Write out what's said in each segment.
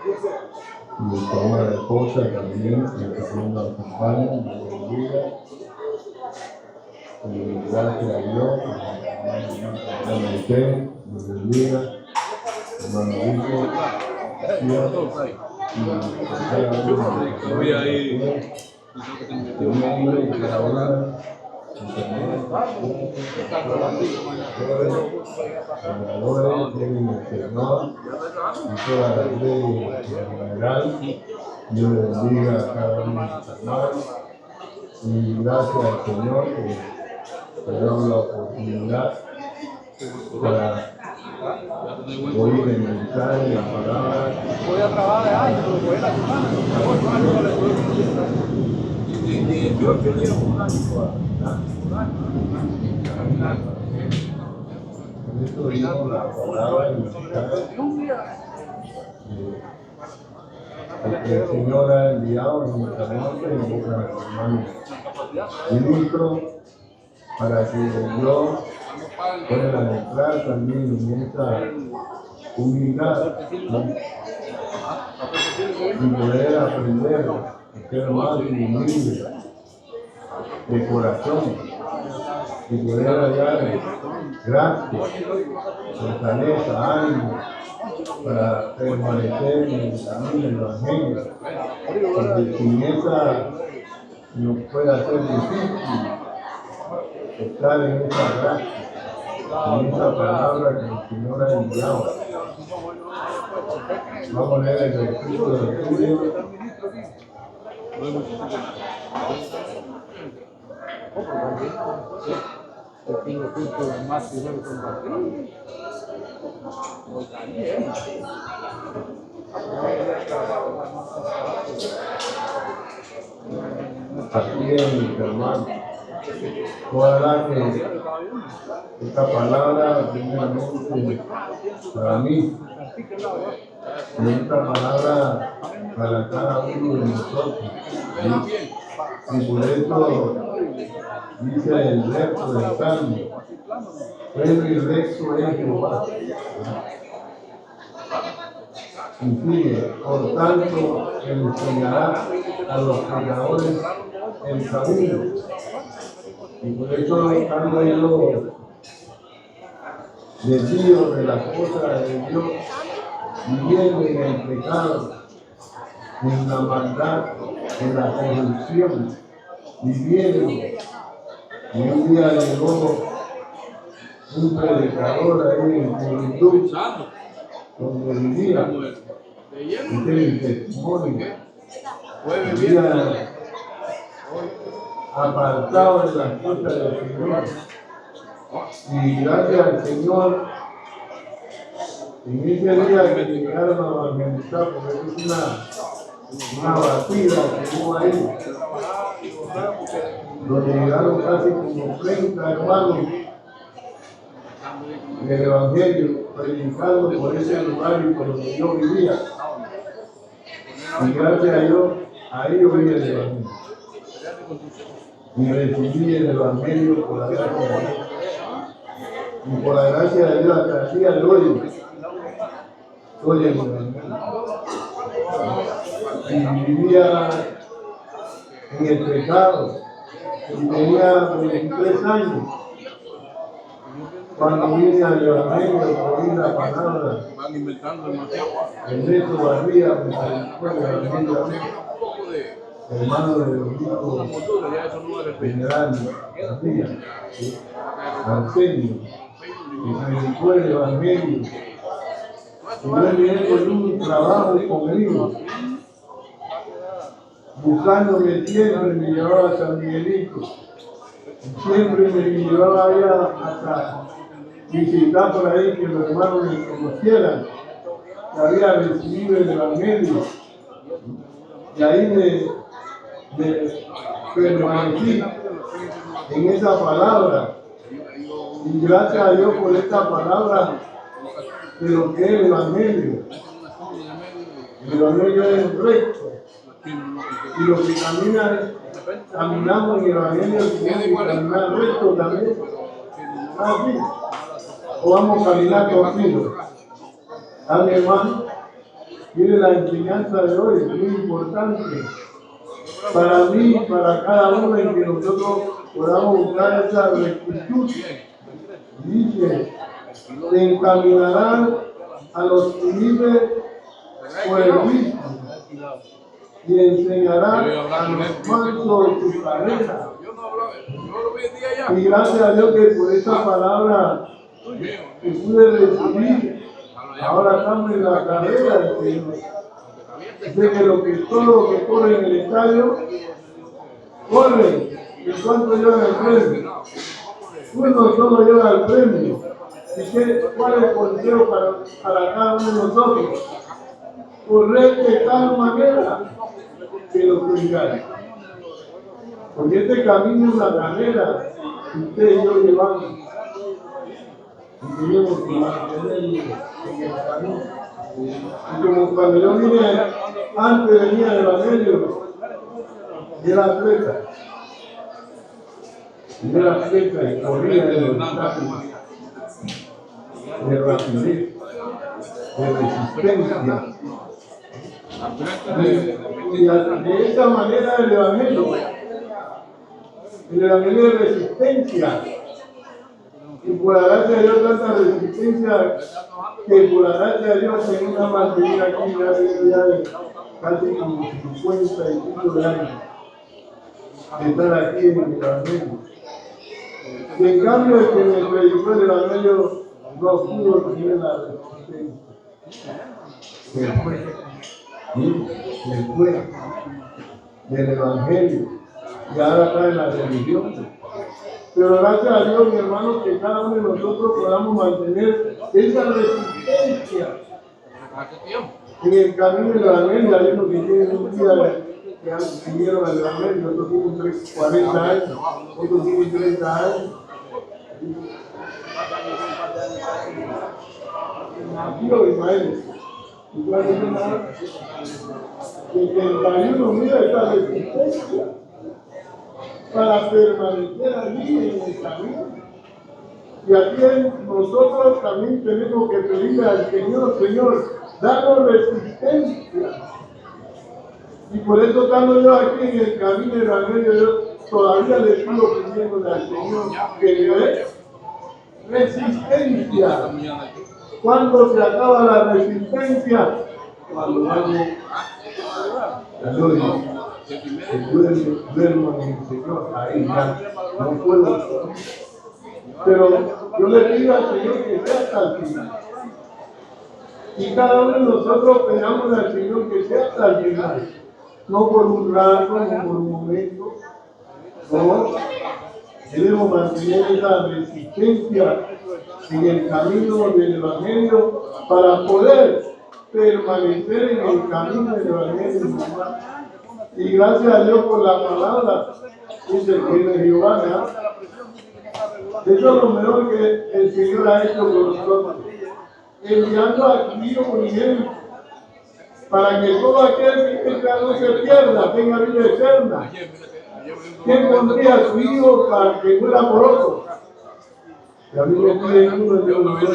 Y toma la esposa también, que también nos acompaña, nos bendiga. Y gracias a Dios, hermano usted, nos bendiga, hermano Rico, y cada uno de Dios bendiga a cada uno de sus hermanos y gracias al Señor que nos da la oportunidad para oír el mensaje, la palabra. Voy a trabajar de año, pero voy a la semana. Por eso digo la palabra y el mensaje. Porque el Señor ha enviado a nuestra mente en boca de los hermanos ministros para que Dios pueda entrar también en esta humildad, ¿no? Y poder aprender a ser más humilde de corazón y poder hallar gracia, fortaleza, ánimo para permanecer en el camino del Evangelio, porque sin esa nos puede hacer difícil estar en esa gracia, en esa palabra que el Señor ha enviado. Vamos a leer el versículo del estudio. Así es, mis hermanos. Ojalá que esta palabra primeramente para mí y esta palabra para cada uno de nosotros. Y por eso dice el recto del Salmo, bueno y recto es Jehová. Y sigue, por tanto enseñará a los pecadores el camino. Y por eso estando yo desvío de las cosas de Dios, viviendo en el pecado, en la maldad, en la corrupción, viviendo. Y un día llegó un predicador ahí en Juventud, donde vivía, y tiene el testimonio, vivía apartado de las cosas del Señor. Y gracias al Señor, en ese día que llegaron a evangelizar, porque es una batida que hubo ahí, donde llegaron casi como 30 hermanos del Evangelio, predicando por ese lugar y por donde yo vivía. Y gracias a Dios, ahí oí el Evangelio. Y recibí el Evangelio por la gracia de Dios. Y por la gracia de Dios, hasta el día de hoy, soy el Evangelio. Y vivía en el pecado. Y tenía 23 años. Cuando vine al Evangelio, oí la palabra, el resto barría, me predicó el Evangelio, hermano de los hijos general García, Arsenio, y predicó el Evangelio. Y yo vine con un trabajo conmigo, buscándome siempre, me llevaba a San Miguelito, siempre me llevaba allá hasta visitar por ahí que los hermanos me conocieran, que había recibido el Evangelio. Y ahí me permanecí en esa palabra. Y gracias a Dios por esta palabra de lo que es el Evangelio. El Evangelio es recto. Y los que caminamos en el Evangelio tenemos que caminar recto también. Así. O vamos a caminar torcidos. Amén, hermano. Viene la enseñanza de hoy, muy importante para mí, para cada uno, en que nosotros podamos buscar esa rectitud. Dice, se encaminarán a los humildes por el juicio y enseñarán a los mansos su carrera. Y gracias a Dios que por esa palabra que pude recibir, ahora estamos en la carrera del Señor. Dice que todo lo que corre en el estadio, corre. ¿Y cuánto lleva el premio? Uno solo lleva el premio. ¿Y cuál es el consejo para cada uno de nosotros? Correr de tal manera que lo tengáis. Porque este camino es una carrera que usted y yo llevamos. Y tenemos que mantenerlo en el camino. Y como cuando yo vine, antes venía el Evangelio, era atleta. Y era atleta y corría de los obstáculos, de rapidez, de resistencia. Y de esa manera el Evangelio es resistencia. Y por la gracia de Dios, tanta resistencia que por la gracia de Dios se nos ha mantenido aquí ya de casi como 50 y pico de años de estar aquí en el Evangelio. Y en cambio, el que me predicó el Evangelio no pudo tener la resistencia. Después del Evangelio, y ahora está en la religión. Pero gracias a Dios, mi hermano, que cada uno de nosotros podamos mantener esa resistencia en el camino del Evangelio. Hay unos que tienen un día que vinieron al Evangelio, otros tienen 40 años, otros tienen 30 años. Aquí lo Ismael, igual que nada, el 31, mira esta resistencia para permanecer allí en el camino. Y aquí nosotros también tenemos que pedirle al Señor, Señor, danos resistencia. Y por eso estando yo aquí en el camino del Evangelio, yo todavía le sigo pidiendo al Señor que le dé resistencia. ¿Cuándo se acaba la resistencia? Cuando vamos a gloria. Duermo en el Señor, ahí ya no puedo. Pero yo le pido al Señor que sea hasta el final. Y cada uno de nosotros pedamos al Señor que sea hasta el final. No por un rato, no por un momento. No. Debemos mantener esa resistencia en el camino del Evangelio para poder permanecer en el camino del Evangelio. Y gracias a Dios por la palabra, dice que de Jehová, ¿verdad? Eso es lo mejor que el Señor ha hecho por nosotros, enviando a su Hijo unigénito, para que todo aquel que no se pierda, tenga vida eterna. ¿Quién pondría a su Hijo para que muera por otro? Y a mí me pide uno de los dos,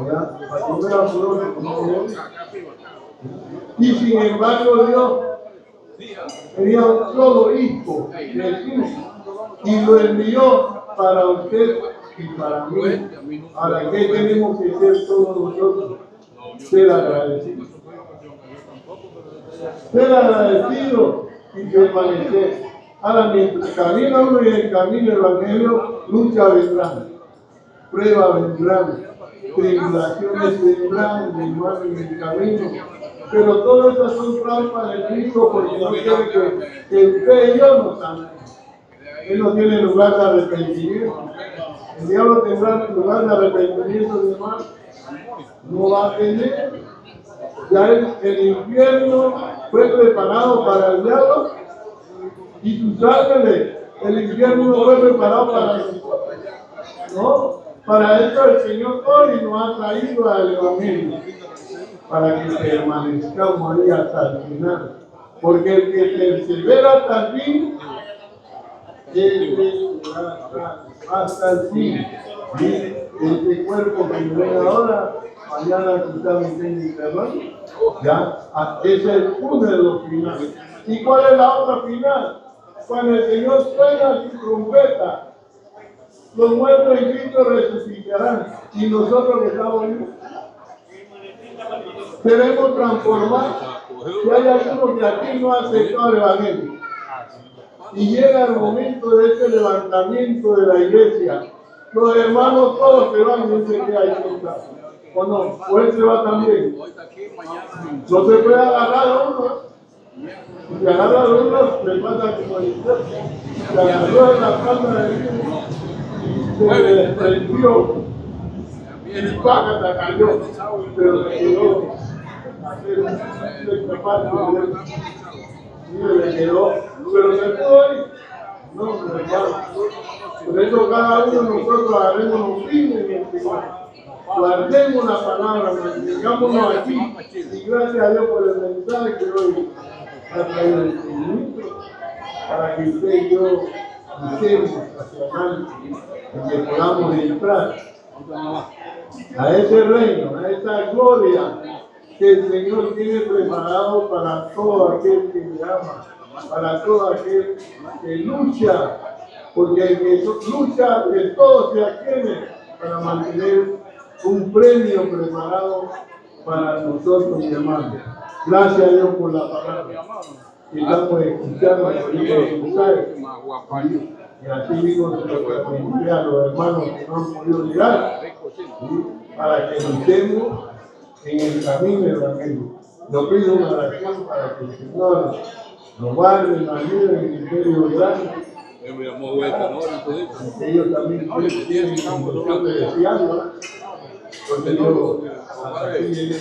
¿verdad? Para que muera por otro. Y sin embargo, Dios tenía un solo hijo, Jesús, y lo envió para usted y para mí. ¿Para qué tenemos que ser todos nosotros? Ser agradecidos. Ser agradecidos y permanecer. Ahora, mientras camina uno en el camino del Evangelio, lucha vendrán, pruebas vendrán, tribulaciones vendrán, mi hermano, en el camino. Pero todas esas son trampas del enemigo porque no quiere que usted y yo nos amen. Él no tiene lugar de arrepentimiento. El diablo tendrá lugar de arrepentimiento, mi hermano. No va a tener. Ya el infierno fue preparado para el diablo y sus ángeles. El infierno no fue preparado para nosotros. No, para eso el Señor hoy nos ha traído al Evangelio, para que permanezcamos ahí hasta el final. Porque el que persevera hasta el fin, hasta el fin. Este cuerpo que me ven ahora mañana quizás me tenga internet. Ya, ese es uno de los finales. ¿Y cuál es la otra final? Cuando el Señor suena su trompeta, los muertos en Cristo resucitarán y nosotros que estamos vivos seremos transformados. Si hay alguno que aquí no ha aceptado el Evangelio y llega el momento de este levantamiento de la iglesia, los hermanos todos se van y dicen que hay cosa. ¿O no? ¿O él se va también? No se puede agarrar a uno. Si agarra a uno, le pasa como el se agarró en la palma de Dios, se le desprendió y págata cayó, pero se quedó le quedó, pero se pudo ir. No, hermano. Por eso cada uno de nosotros agarremos los fines en el Señor. Guardemos la palabra, mantengámonos aquí. Y gracias a Dios por el mensaje que hoy ha traído el ministro, para que usted y yo luchemos hacia adelante y que podamos entrar a ese reino, a esa gloria que el Señor tiene preparado para todo aquel que le ama, para todo aquel que lucha, porque el que lucha de todo se adquiere para mantener un premio preparado para nosotros, mi hermano. Gracias a Dios por la palabra. Estamos escuchando el mensaje. Y así mismo se lo transmití a los hermanos que no han podido llegar, ¿sí? Para que luchemos en el camino del Evangelio. Yo pido una oración para que el Señor nos guarde, nos ayude en el imperio grande. Que ellos también tienen como deseando, porque yo hasta aquí llegué.